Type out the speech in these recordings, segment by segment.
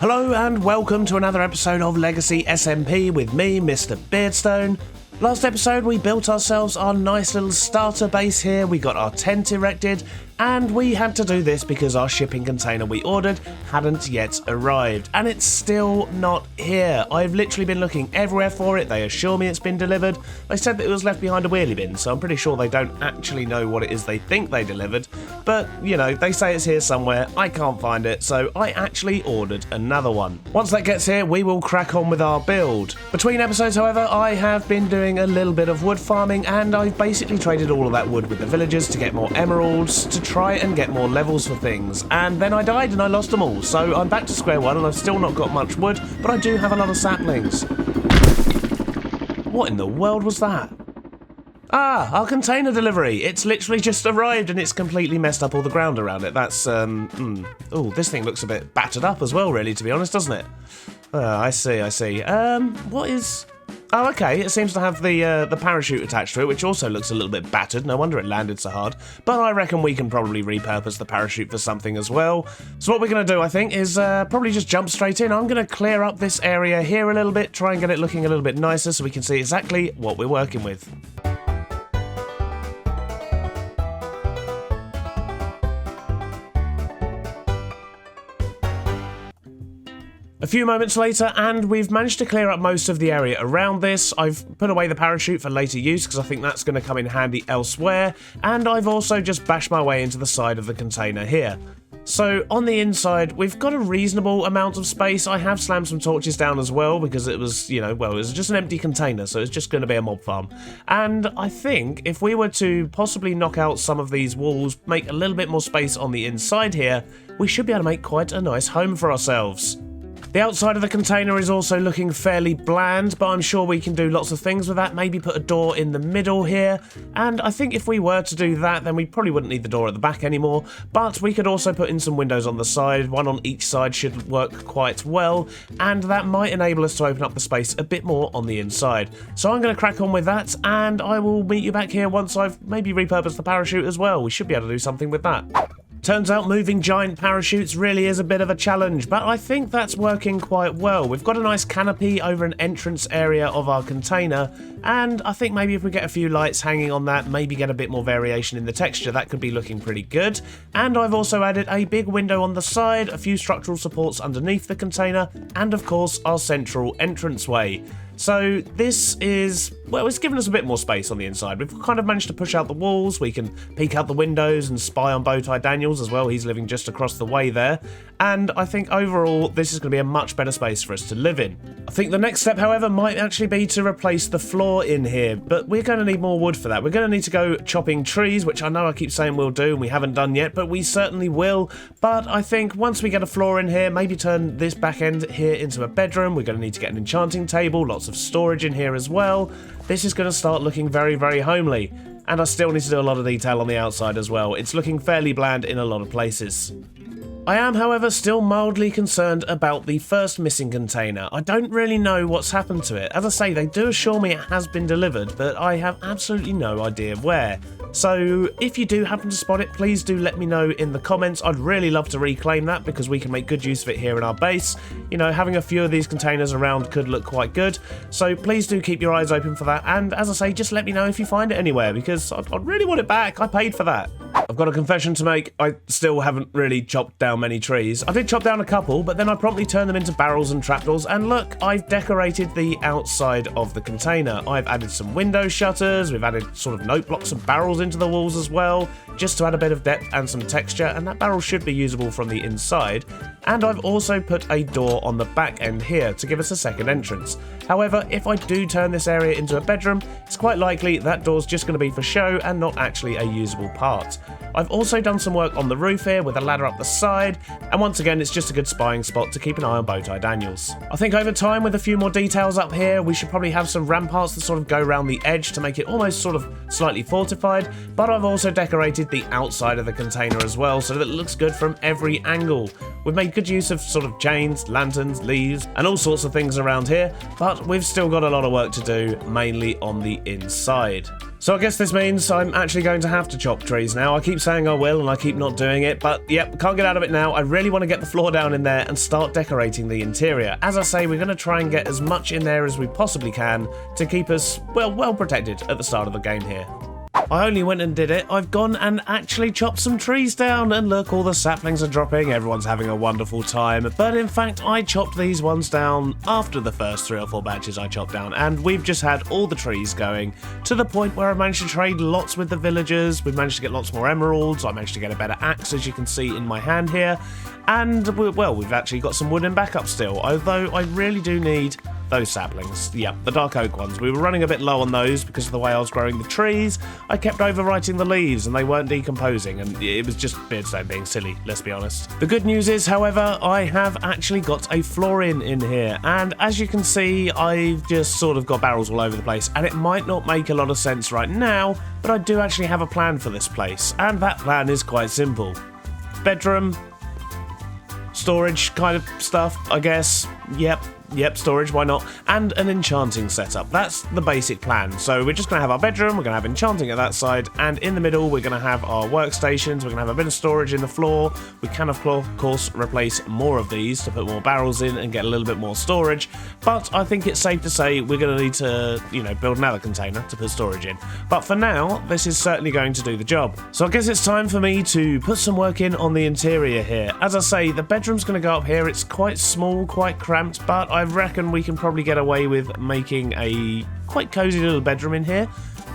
Hello and welcome to another episode of Legacy SMP with me, Mr. Beardstone. Last episode we built ourselves our nice little starter base here, we got our tent erected, and we had to do this because our shipping container we ordered hadn't yet arrived, and it's still not here. I've literally been looking everywhere for it. They assure me it's been delivered. They said that it was left behind a wheelie bin, so I'm pretty sure they don't actually know what it is they think they delivered, but you know, they say it's here somewhere. I can't find it, so I actually ordered another one. Once that gets here, we will crack on with our build. Between episodes, however, I have been doing a little bit of wood farming, and I've basically traded all of that wood with the villagers to get more emeralds, to try and get more levels for things, and then I died and I lost them all, so I'm back to square one and I've still not got much wood, but I do have a lot of saplings. What in the world was that? Ah, our container delivery. It's literally just arrived and it's completely messed up all the ground around it. That's, oh, this thing looks a bit battered up as well, really, to be honest, doesn't it? I see. What is... Oh, okay, it seems to have the parachute attached to it, which also looks a little bit battered. No wonder it landed so hard. But I reckon we can probably repurpose the parachute for something as well. So what we're going to do, I think, is probably just jump straight in. I'm going to clear up this area here a little bit, try and get it looking a little bit nicer so we can see exactly what we're working with. A few moments later, and we've managed to clear up most of the area around this. I've put away the parachute for later use because I think that's going to come in handy elsewhere, and I've also just bashed my way into the side of the container here. So on the inside, we've got a reasonable amount of space. I have slammed some torches down as well because it was, you know, well, it was just an empty container, so it's just going to be a mob farm. And I think if we were to possibly knock out some of these walls, make a little bit more space on the inside here, we should be able to make quite a nice home for ourselves. The outside of the container is also looking fairly bland, but I'm sure we can do lots of things with that. Maybe put a door in the middle here, and I think if we were to do that, then we probably wouldn't need the door at the back anymore, but we could also put in some windows on the side. One on each side should work quite well, and that might enable us to open up the space a bit more on the inside. So I'm going to crack on with that, and I will meet you back here once I've maybe repurposed the parachute as well. We should be able to do something with that. Turns out moving giant parachutes really is a bit of a challenge, but I think that's working quite well. We've got a nice canopy over an entrance area of our container, and I think maybe if we get a few lights hanging on that, maybe get a bit more variation in the texture, that could be looking pretty good. And I've also added a big window on the side, a few structural supports underneath the container, and of course our central entranceway. So this is, well, it's given us a bit more space on the inside. We've kind of managed to push out the walls, we can peek out the windows and spy on Bowtie Daniels as well. He's living just across the way there. And I think overall this is going to be a much better space for us to live in. I think the next step, however, might actually be to replace the floor in here, but we're going to need more wood for that. We're going to need to go chopping trees, which I know I keep saying we'll do and we haven't done yet, but we certainly will. But I think once we get a floor in here, maybe turn this back end here into a bedroom. We're going to need to get an enchanting table, lots of storage in here as well. This is going to start looking very, very homely. And I still need to do a lot of detail on the outside as well. It's looking fairly bland in a lot of places. I am, however, still mildly concerned about the first missing container. I don't really know what's happened to it. As I say, they do assure me it has been delivered, but I have absolutely no idea where. So if you do happen to spot it, please do let me know in the comments. I'd really love to reclaim that because we can make good use of it here in our base. You know, having a few of these containers around could look quite good. So please do keep your eyes open for that. And as I say, just let me know if you find it anywhere because I really want it back. I paid for that. I've got a confession to make. I still haven't really chopped down many trees. I did chop down a couple, but then I promptly turned them into barrels and trapdoors, and look, I've decorated the outside of the container. I've added some window shutters, we've added sort of note blocks and barrels into the walls as well, just to add a bit of depth and some texture, and that barrel should be usable from the inside. And I've also put a door on the back end here to give us a second entrance. However, if I do turn this area into a bedroom, it's quite likely that door's just going to be for show and not actually a usable part. I've also done some work on the roof here with a ladder up the side, and once again it's just a good spying spot to keep an eye on Bowtie Daniels. I think over time, with a few more details up here, we should probably have some ramparts that sort of go around the edge to make it almost sort of slightly fortified, but I've also decorated the outside of the container as well so that it looks good from every angle. We've made good use of sort of chains, lanterns, leaves and all sorts of things around here, but we've still got a lot of work to do, mainly on the inside. So I guess this means I'm actually going to have to chop trees now. I keep saying I will and I keep not doing it, but yep, can't get out of it now. I really want to get the floor down in there and start decorating the interior. As I say, we're going to try and get as much in there as we possibly can to keep us, well protected at the start of the game here. I only went and did it. I've gone and actually chopped some trees down, and look, all the saplings are dropping. Everyone's having a wonderful time. But in fact, I chopped these ones down after the first 3 or 4 batches I chopped down, and we've just had all the trees going to the point where I managed to trade lots with the villagers. We've managed to get lots more emeralds. I managed to get a better axe, as you can see in my hand here. And, well, we've actually got some wood in backup still, although I really do need those saplings. Yeah, the dark oak ones. We were running a bit low on those because of the way I was growing the trees. I kept overwriting the leaves and they weren't decomposing, and it was just Beardstone being silly, let's be honest. The good news is, however, I have actually got a floor in here, and as you can see, I've just sort of got barrels all over the place, and it might not make a lot of sense right now, but I do actually have a plan for this place, and that plan is quite simple. Bedroom, storage kind of stuff, I guess. Yep, storage, why not? And an enchanting setup. That's the basic plan. So we're just going to have our bedroom, we're going to have enchanting at that side, and in the middle we're going to have our workstations, we're going to have a bit of storage in the floor. We can, of course, replace more of these to put more barrels in and get a little bit more storage, but I think it's safe to say we're going to need to, build another container to put storage in. But for now, this is certainly going to do the job. So I guess it's time for me to put some work in on the interior here. As I say, the bedroom's going to go up here. It's quite small, quite cramped, but I reckon we can probably get away with making a quite cozy little bedroom in here.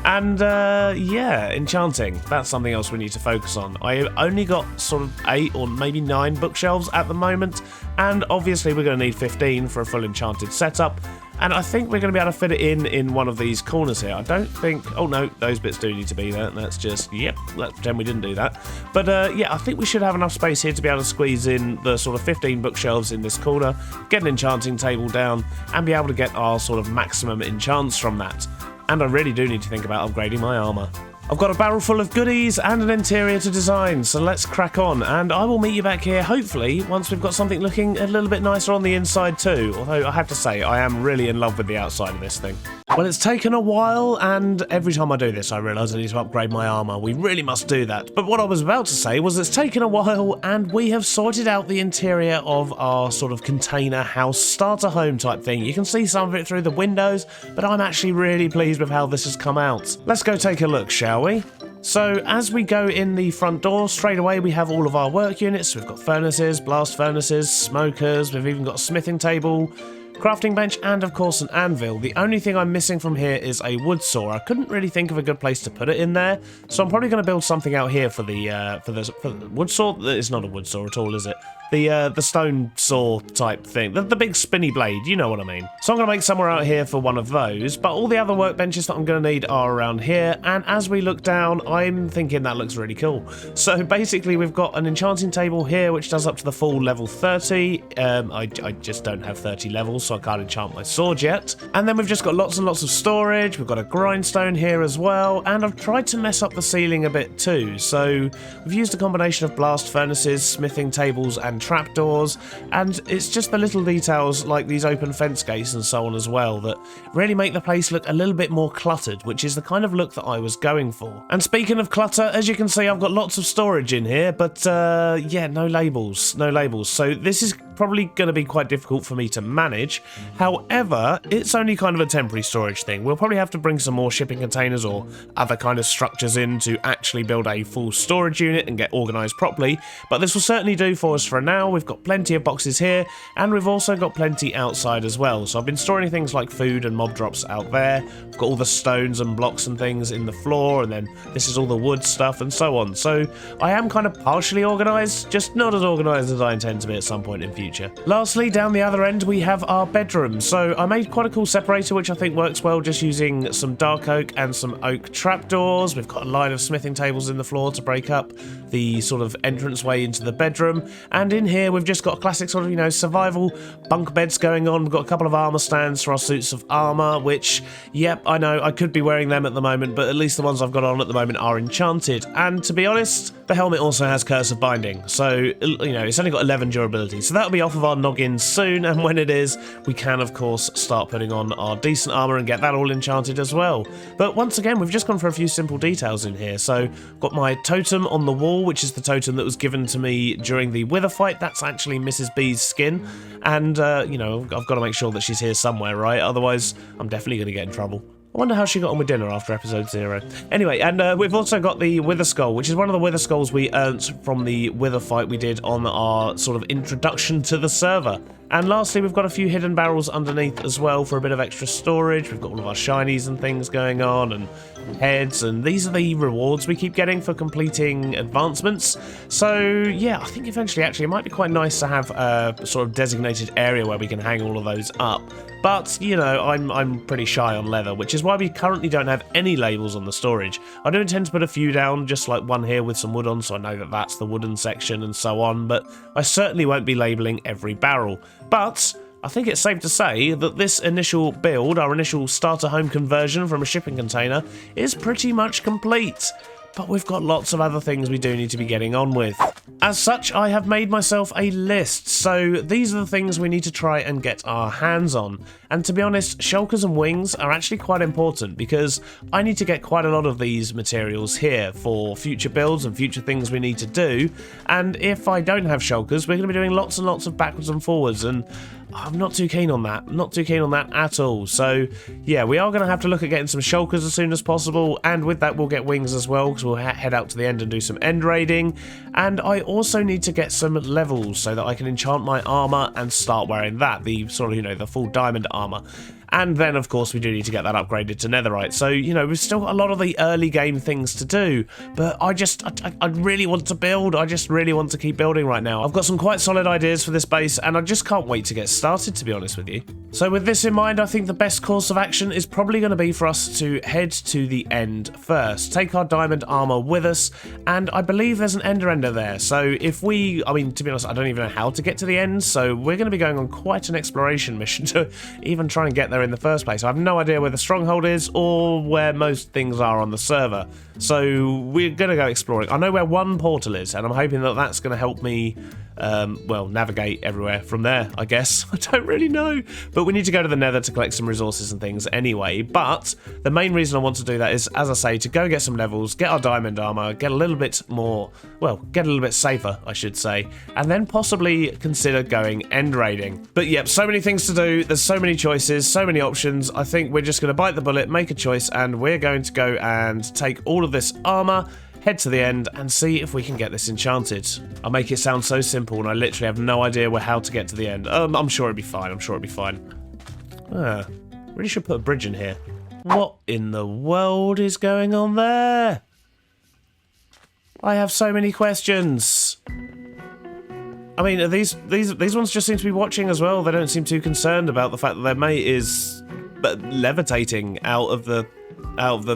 And yeah, enchanting. That's something else we need to focus on. I only got sort of 8 or maybe 9 bookshelves at the moment, and obviously we're going to need 15 for a full enchanted setup. And I think we're going to be able to fit it in one of these corners here. I don't think... Oh, no, those bits do need to be there. Let's just... Yep, let's pretend we didn't do that. But, yeah, I think we should have enough space here to be able to squeeze in the sort of 15 bookshelves in this corner, get an enchanting table down, and be able to get our sort of maximum enchants from that. And I really do need to think about upgrading my armour. I've got a barrel full of goodies and an interior to design, so let's crack on, and I will meet you back here, hopefully, once we've got something looking a little bit nicer on the inside too, although I have to say, I am really in love with the outside of this thing. Well, it's taken a while, and every time I do this, I realise I need to upgrade my armour. We really must do that. But what I was about to say was it's taken a while, and we have sorted out the interior of our sort of container house starter home type thing. You can see some of it through the windows, but I'm actually really pleased with how this has come out. Let's go take a look, shall we? So as we go in the front door, straight away we have all of our work units. We've got furnaces, blast furnaces, smokers, we've even got a smithing table, crafting bench, and of course an anvil. The only thing I'm missing from here is a wood saw. I couldn't really think of a good place to put it in there, so I'm probably going to build something out here for the wood saw. It's not a wood saw at all, is it? The stone saw type thing, the big spinny blade, you know what I mean. So I'm going to make somewhere out here for one of those, but all the other workbenches that I'm going to need are around here, and as we look down, I'm thinking that looks really cool. So basically we've got an enchanting table here, which does up to the full level 30. I just don't have 30 levels, so I can't enchant my sword yet. And then we've just got lots and lots of storage. We've got a grindstone here as well, and I've tried to mess up the ceiling a bit too. So we've used a combination of blast furnaces, smithing tables, and trapdoors, and it's just the little details like these open fence gates and so on as well that really make the place look a little bit more cluttered, which is the kind of look that I was going for. And speaking of clutter, as you can see, I've got lots of storage in here, but yeah, no labels. So this is probably going to be quite difficult for me to manage. However, it's only kind of a temporary storage thing. We'll probably have to bring some more shipping containers or other kind of structures in to actually build a full storage unit and get organised properly, but this will certainly do for us for now. We've got plenty of boxes here, and we've also got plenty outside as well. So I've been storing things like food and mob drops out there. We've got all the stones and blocks and things in the floor, and then this is all the wood stuff and so on. So I am kind of partially organised, just not as organised as I intend to be at some point in future. Lastly, down the other end we have our bedroom. So I made quite a cool separator which I think works well, just using some dark oak and some oak trapdoors. We've got a line of smithing tables in the floor to break up the sort of entranceway into the bedroom, and in here we've just got classic sort of, survival bunk beds going on. We've got a couple of armour stands for our suits of armour, which, yep, I know I could be wearing them at the moment, but at least the ones I've got on at the moment are enchanted. And to be honest, the helmet also has Curse of Binding, so it's only got 11 durability, so that'll be be off of our noggins soon, and when it is, we can of course start putting on our decent armor and get that all enchanted as well. But once again, we've just gone for a few simple details in here. So got my totem on the wall, which is the totem that was given to me during the Wither fight. That's actually Mrs. B's skin, and you know, I've got to make sure that she's here somewhere, right? Otherwise I'm definitely going to get in trouble. I wonder how she got on with dinner after episode 0. Anyway, and we've also got the Wither Skull, which is one of the Wither Skulls we earned from the Wither fight we did on our sort of introduction to the server. And lastly, we've got a few hidden barrels underneath as well for a bit of extra storage. We've got all of our shinies and things going on, and heads, and these are the rewards we keep getting for completing advancements. So yeah, I think eventually actually it might be quite nice to have a sort of designated area where we can hang all of those up. But, you know, I'm pretty shy on leather, which is why we currently don't have any labels on the storage. I do intend to put a few down, just like one here with some wood on, so I know that that's the wooden section and so on, but I certainly won't be labelling every barrel. But I think it's safe to say that this initial build, our initial starter home conversion from a shipping container, is pretty much complete. But we've got lots of other things we do need to be getting on with. As such, I have made myself a list, so these are the things we need to try and get our hands on. And to be honest, shulkers and wings are actually quite important because I need to get quite a lot of these materials here for future builds and future things we need to do. And if I don't have shulkers, we're going to be doing lots and lots of backwards and forwards, and I'm not too keen on that. Not too keen on that at all. So yeah, we are going to have to look at getting some shulkers as soon as possible, and with that we'll get wings as well, because we'll head out to the end and do some end raiding. And I also need to get some levels so that I can enchant my armor and start wearing that, the sort of, you know, the full diamond armor. And then, of course, we do need to get that upgraded to netherite. So, you know, we've still got a lot of the early game things to do. But I really want to build. I just really want to keep building right now. I've got some quite solid ideas for this base, and I just can't wait to get started, to be honest with you. So with this in mind, I think the best course of action is probably going to be for us to head to the end first. Take our diamond armor with us, and I believe there's an ender there. So if we, I mean, to be honest, I don't even know how to get to the end. So we're going to be going on quite an exploration mission to even try and get there in the first place. I have no idea where the stronghold is or where most things are on the server, so we're gonna go exploring. I know where one portal is, and I'm hoping that that's gonna help me well, navigate everywhere from there, I guess. I don't really know, but we need to go to the nether to collect some resources and things anyway. But the main reason I want to do that is, as I say, to go get some levels, get our diamond armor, get a little bit more, well, get a little bit safer, I should say, and then possibly consider going end raiding. But yep, so many things to do, there's so many choices, so many options. I think we're just going to bite the bullet, make a choice, and we're going to go and take all of this armor, head to the end, and see if we can get this enchanted. I make it sound so simple, and I literally have no idea how to get to the end. I'm sure it'll be fine. I'm sure it'll be fine. Really should put a bridge in here. What in the world is going on there? I have so many questions. I mean, these ones just seem to be watching as well. They don't seem too concerned about the fact that their mate is levitating out of the. I'm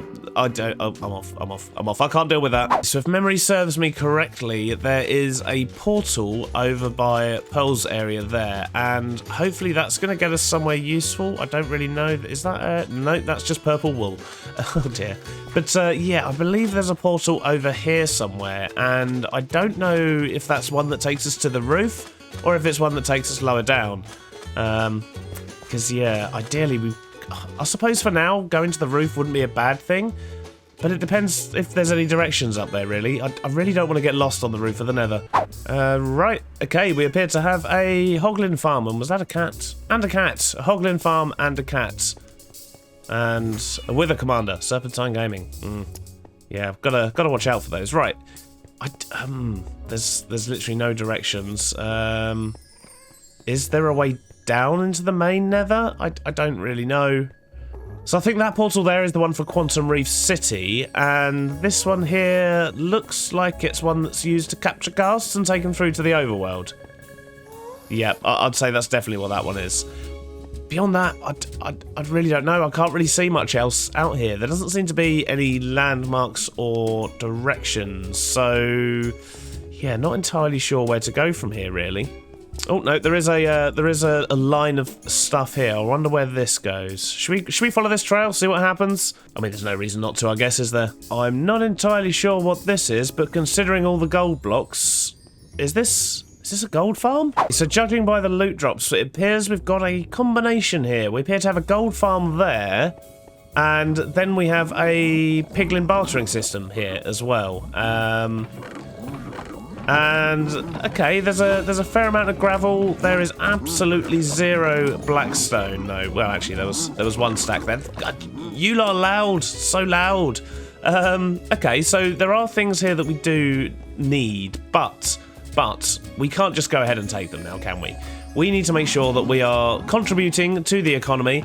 off. I can't deal with that. So if memory serves me correctly, there is a portal over by Pearl's area there, and hopefully that's going to get us somewhere useful. I don't really know. Is that no, that's just purple wool. Oh dear. But yeah, I believe there's a portal over here somewhere, and I don't know if that's one that takes us to the roof or if it's one that takes us lower down. Because yeah, ideally I suppose for now, going to the roof wouldn't be a bad thing, but it depends if there's any directions up there, really. I really don't want to get lost on the roof of the nether. Right, okay, we appear to have a hoglin farm, and was that a cat? And a cat. A hoglin farm and a cat. And a wither commander, Serpentine Gaming. Yeah, I've got to watch out for those. Right, there's literally no directions. Is there a way down into the main nether? I don't really know. So I think that portal there is the one for Quantum Reef City, and this one here looks like it's one that's used to capture ghasts and take them through to the overworld. Yep, I'd say that's definitely what that one is. Beyond that, I really don't know. I can't really see much else out here. There doesn't seem to be any landmarks or directions, so yeah, not entirely sure where to go from here, really. Oh no, there is a line of stuff here. I wonder where this goes. Should we follow this trail, see what happens? I mean, there's no reason not to, I guess, is there? I'm not entirely sure what this is, but considering all the gold blocks, is this Is this a gold farm? So judging by the loot drops, it appears we've got a combination here. We appear to have a gold farm there, and then we have a piglin bartering system here as well. And okay, there's a fair amount of gravel. There is absolutely zero blackstone. No, well, actually, there was one stack there. God, you lot are loud, so loud. Okay, so there are things here that we do need, but we can't just go ahead and take them now, can we? We need to make sure that we are contributing to the economy.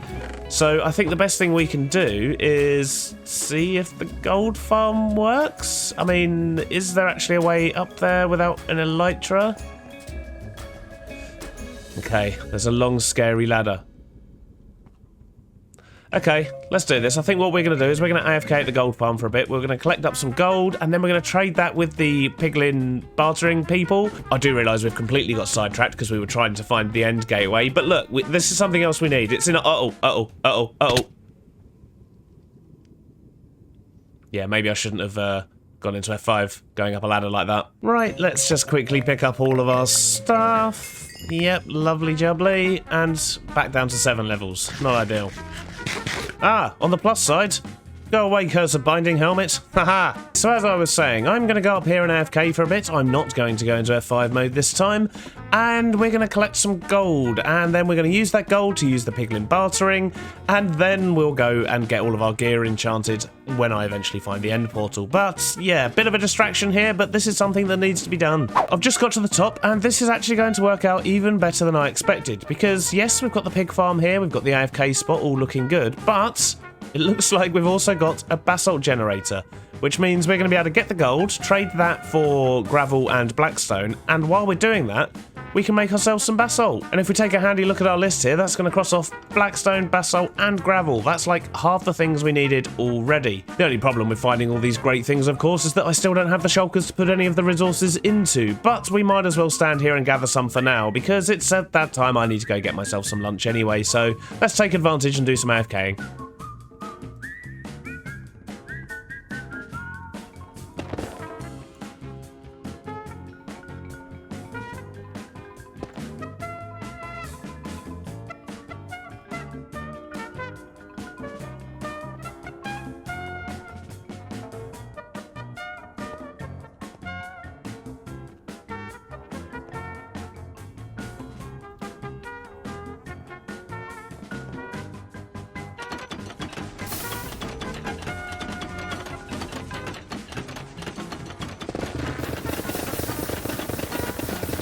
So I think the best thing we can do is see if the gold farm works. I mean, is there actually a way up there without an elytra? Okay, there's a long, scary ladder. Okay, let's do this. I think what we're going to do is we're going to AFK at the gold farm for a bit. We're going to collect up some gold, and then we're going to trade that with the piglin bartering people. I do realise we've completely got sidetracked because we were trying to find the end gateway. But look, this is something else we need. It's in a... Uh-oh. Yeah, maybe I shouldn't have gone into F5 going up a ladder like that. Right, let's just quickly pick up all of our stuff. Yep, lovely jubbly. And back down to 7 levels. Not ideal. Ah, on the plus side, go away, cursor binding helmet. Haha. So as I was saying, I'm going to go up here and AFK for a bit. I'm not going to go into F5 mode this time. And we're going to collect some gold. And then we're going to use that gold to use the piglin bartering. And then we'll go and get all of our gear enchanted when I eventually find the end portal. But yeah, bit of a distraction here, but this is something that needs to be done. I've just got to the top, and this is actually going to work out even better than I expected. Because yes, we've got the pig farm here, we've got the AFK spot all looking good, but it looks like we've also got a basalt generator, which means we're going to be able to get the gold, trade that for gravel and blackstone, and while we're doing that, we can make ourselves some basalt. And if we take a handy look at our list here, that's going to cross off blackstone, basalt, and gravel. That's like half the things we needed already. The only problem with finding all these great things, of course, is that I still don't have the shulkers to put any of the resources into. But we might as well stand here and gather some for now, because it's at that time I need to go get myself some lunch anyway. So let's take advantage and do some AFKing.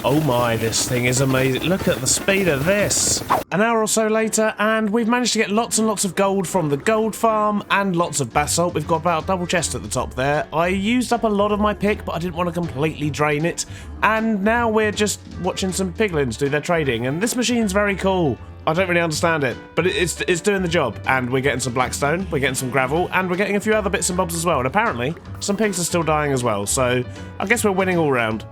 Oh my, this thing is amazing. Look at the speed of this. An hour or so later, and we've managed to get lots and lots of gold from the gold farm and lots of basalt. We've got about a double chest at the top there. I used up a lot of my pick, but I didn't want to completely drain it. And now we're just watching some piglins do their trading, and this machine's very cool. I don't really understand it, but it's doing the job. And we're getting some blackstone, we're getting some gravel, and we're getting a few other bits and bobs as well. And apparently, some pigs are still dying as well, so I guess we're winning all round.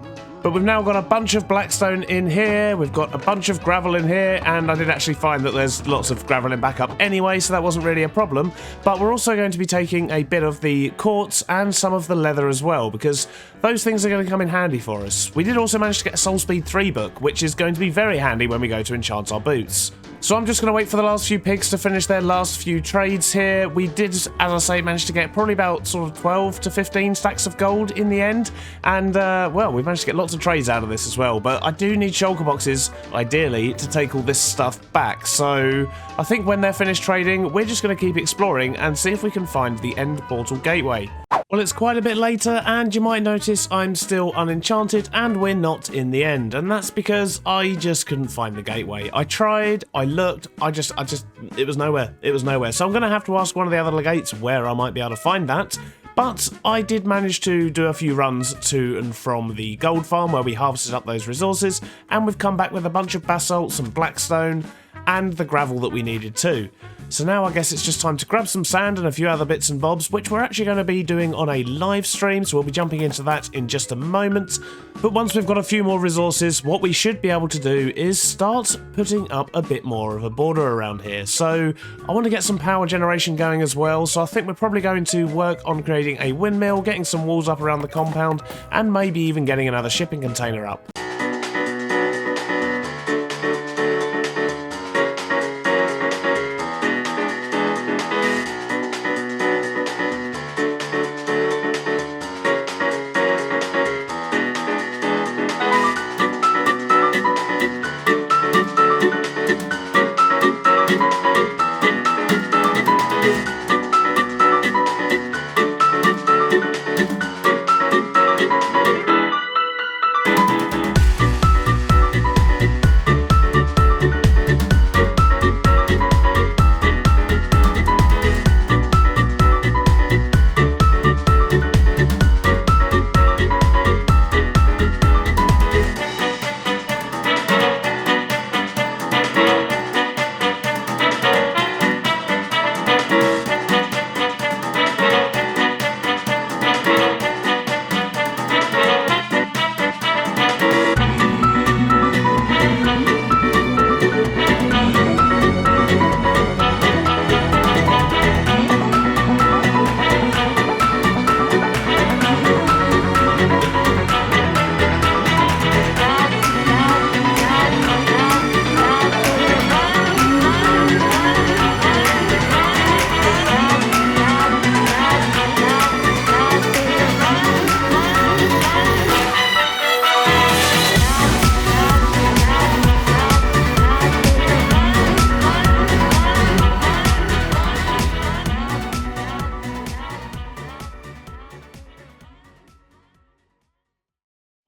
But we've now got a bunch of blackstone in here, we've got a bunch of gravel in here, and I did actually find that there's lots of gravel in backup anyway, so that wasn't really a problem. But we're also going to be taking a bit of the quartz and some of the leather as well, because those things are going to come in handy for us. We did also manage to get a Soul Speed 3 book, which is going to be very handy when we go to enchant our boots. So I'm just going to wait for the last few pigs to finish their last few trades here. We did, as I say, manage to get probably about sort of 12 to 15 stacks of gold in the end. And, well, we managed to get lots of trades out of this as well. But I do need shulker boxes, ideally, to take all this stuff back. So I think when they're finished trading, we're just going to keep exploring and see if we can find the end portal gateway. Well, it's quite a bit later, and you might notice I'm still unenchanted, and we're not in the end, and that's because I just couldn't find the gateway. I tried, I looked, it was nowhere, so I'm going to have to ask one of the other legates where I might be able to find that. But I did manage to do a few runs to and from the gold farm where we harvested up those resources, and we've come back with a bunch of basalt, some blackstone, and the gravel that we needed too. So now I guess it's just time to grab some sand and a few other bits and bobs, which we're actually going to be doing on a live stream, so we'll be jumping into that in just a moment. But once we've got a few more resources, what we should be able to do is start putting up a bit more of a border around here. So I want to get some power generation going as well, so I think we're probably going to work on creating a windmill, getting some walls up around the compound, and maybe even getting another shipping container up.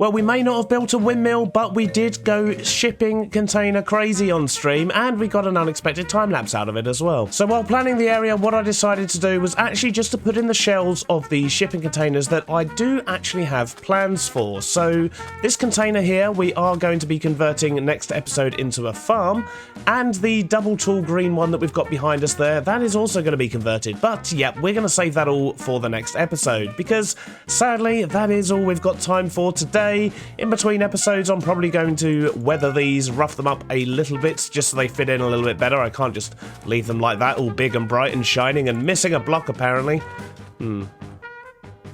Well, we may not have built a windmill, but we did go shipping container crazy on stream, and we got an unexpected time-lapse out of it as well. So while planning the area, what I decided to do was actually just to put in the shells of the shipping containers that I do actually have plans for. So this container here, we are going to be converting next episode into a farm, and the double tall green one that we've got behind us there, that is also going to be converted. But yeah, we're going to save that all for the next episode, because sadly, that is all we've got time for today. In between episodes, I'm probably going to weather these, rough them up a little bit, just so they fit in a little bit better. I can't just leave them like that, all big and bright and shining and missing a block apparently.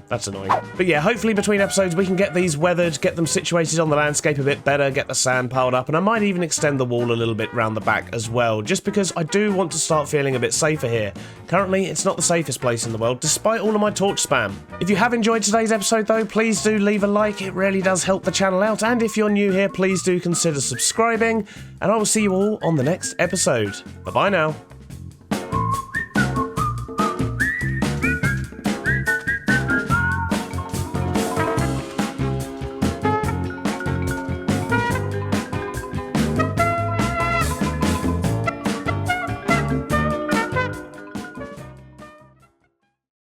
That's annoying. But yeah, hopefully between episodes we can get these weathered, get them situated on the landscape a bit better, get the sand piled up, and I might even extend the wall a little bit round the back as well, just because I do want to start feeling a bit safer here. Currently, it's not the safest place in the world, despite all of my torch spam. If you have enjoyed today's episode though, please do leave a like, it really does help the channel out, and if you're new here, please do consider subscribing, and I will see you all on the next episode. Bye-bye now.